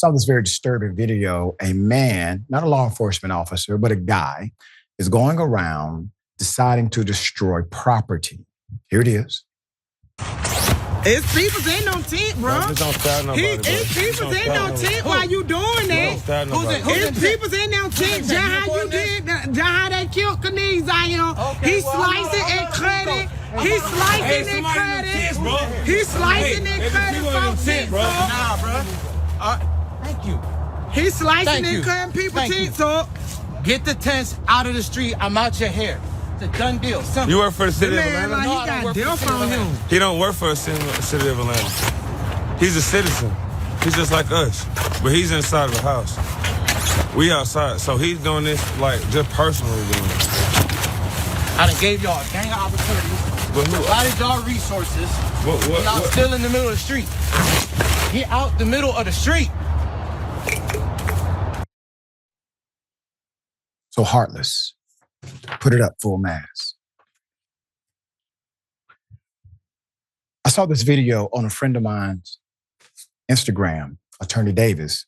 saw this very disturbing video. A man, not a law enforcement officer, but a guy, is going around deciding to destroy property. Here it is. It's people's ain't no tent, bro. It's people's ain't no tent while you doing that. It's people's ain't no tent. Just how you did, just how they killed Kaniz out here. He slicing and cutting. He slicing and cutting. He slicing and cutting folks' tents, bro. Nah, bro. Thank you. He slicing and cutting people's tents up. Get the tents out of the street. I'm out your hair. It's a done deal. Simple. You work for the city of Atlanta? Like he got death on him. He don't work for the city of Atlanta. He's a citizen. He's just like us, but he's inside of the house. We outside, so he's doing this like just personally doing it. I done gave y'all a gang of opportunities. Provided y'all resources. Y'all still in the middle of the street. Get out the middle of the street. So heartless. Put it up full mass. I saw this video on a friend of mine's Instagram, Attorney Davis.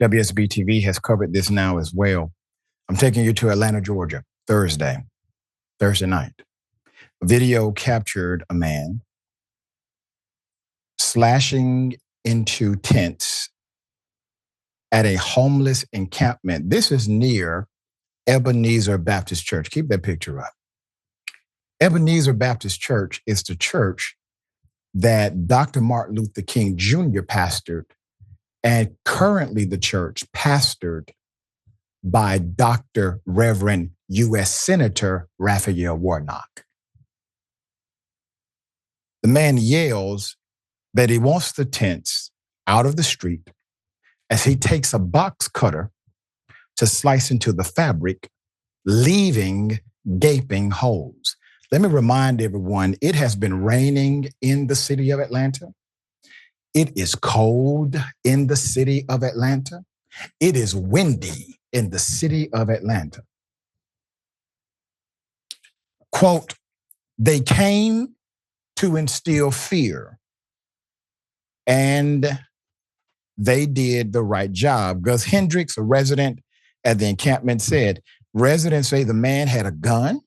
WSB TV has covered this now as well. I'm taking you to Atlanta, Georgia, Thursday night. A video captured a man slashing into tents at a homeless encampment. This is near Ebenezer Baptist Church. Keep that picture up. Ebenezer Baptist Church is the church that Dr. Martin Luther King Jr. pastored, and currently the church pastored by Dr. Reverend U.S. Senator Raphael Warnock. The man yells that he wants the tents out of the street as he takes a box cutter to slice into the fabric, leaving gaping holes. Let me remind everyone, it has been raining in the city of Atlanta. It is cold in the city of Atlanta. It is windy in the city of Atlanta. Quote, they came to instill fear, and they did the right job. Gus Hendricks, a resident at the encampment, said, residents say the man had a gun,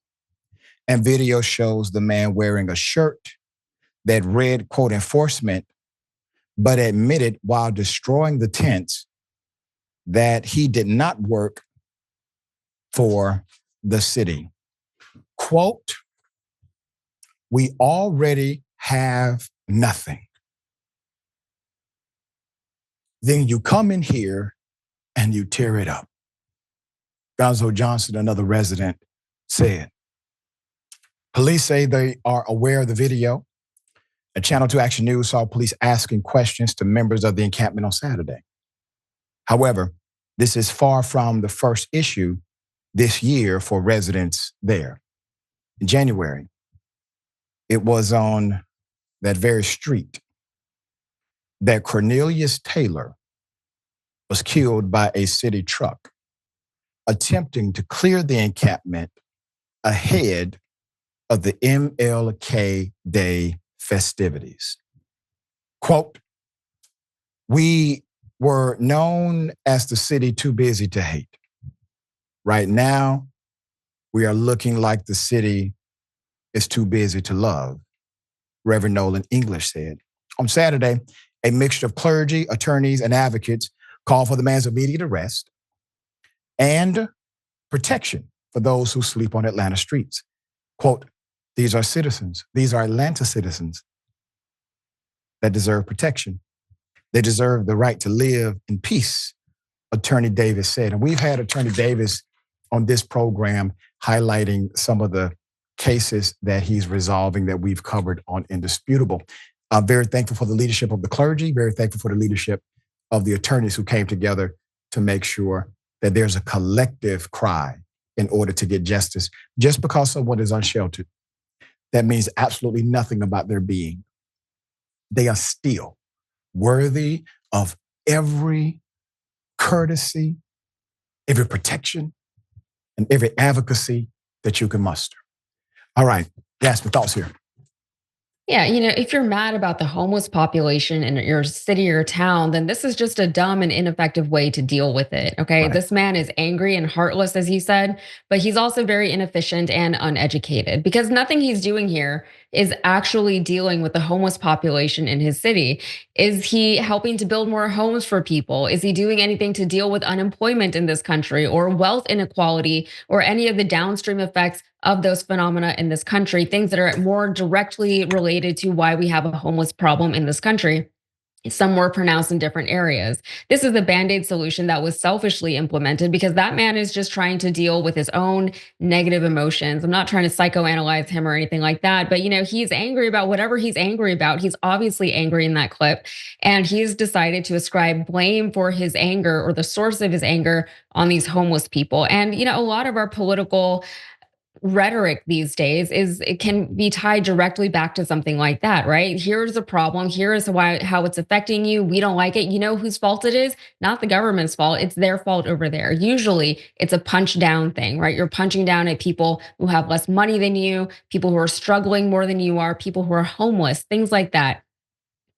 and video shows the man wearing a shirt that read, quote, enforcement, but admitted while destroying the tents that he did not work for the city. Quote, we already have nothing. Then you come in here and you tear it up. Gonzo Johnson, another resident, said. Police say they are aware of the video. A Channel 2 Action News saw police asking questions to members of the encampment on Saturday. However, this is far from the first issue this year for residents there. In January, it was on that very street that Cornelius Taylor was killed by a city truck attempting to clear the encampment ahead of the MLK Day festivities. Quote, we were known as the city too busy to hate. Right now, we are looking like the city is too busy to love, Reverend Nolan English said. On Saturday, a mixture of clergy, attorneys, and advocates called for the man's immediate arrest and protection for those who sleep on Atlanta streets. Quote, these are citizens. These are Atlanta citizens that deserve protection. They deserve the right to live in peace, Attorney Davis said. And we've had Attorney Davis on this program highlighting some of the cases that he's resolving that we've covered on Indisputable. I'm very thankful for the leadership of the clergy, very thankful for the leadership of the attorneys who came together to make sure that there's a collective cry in order to get justice. Just because someone is unsheltered, that means absolutely nothing about their being. They are still worthy of every courtesy, every protection, and every advocacy that you can muster. All right, Yasmin, thoughts here. Yeah, if you're mad about the homeless population in your city or town, then this is just a dumb and ineffective way to deal with it. Okay. Right. This man is angry and heartless, as he said, but he's also very inefficient and uneducated because nothing he's doing here is actually dealing with the homeless population in his city. Is he helping to build more homes for people? Is he doing anything to deal with unemployment in this country or wealth inequality or any of the downstream effects of those phenomena in this country, things that are more directly related to why we have a homeless problem in this country? Some more pronounced in different areas. This is the band-aid solution that was selfishly implemented because that man is just trying to deal with his own negative emotions. I'm not trying to psychoanalyze him or anything like that, but he's angry about whatever he's angry about. He's obviously angry in that clip, and he's decided to ascribe blame for his anger or the source of his anger on these homeless people. And a lot of our political rhetoric these days it can be tied directly back to something like that, right? Here's the problem, here is how it's affecting you, we don't like it. Whose fault it is? Not the government's fault, it's their fault over there. Usually it's a punch down thing, right? You're punching down at people who have less money than you, people who are struggling more than you are, people who are homeless, things like that.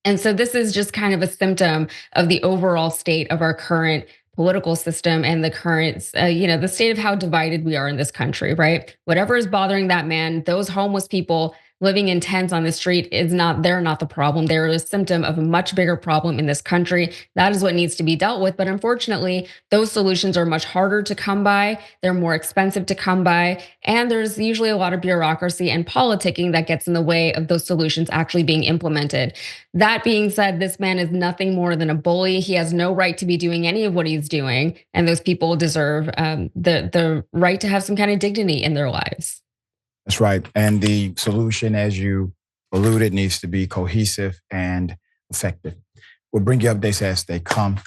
And so this is just kind of a symptom of the overall state of our current political system and the current, the state of how divided we are in this country, right? Whatever is bothering that man, those homeless people living in tents on the street they're not the problem. They're a symptom of a much bigger problem in this country. That is what needs to be dealt with. But unfortunately, those solutions are much harder to come by. They're more expensive to come by. And there's usually a lot of bureaucracy and politicking that gets in the way of those solutions actually being implemented. That being said, this man is nothing more than a bully. He has no right to be doing any of what he's doing. And those people deserve the right to have some kind of dignity in their lives. That's right. And the solution, as you alluded, needs to be cohesive and effective. We'll bring you updates as they come.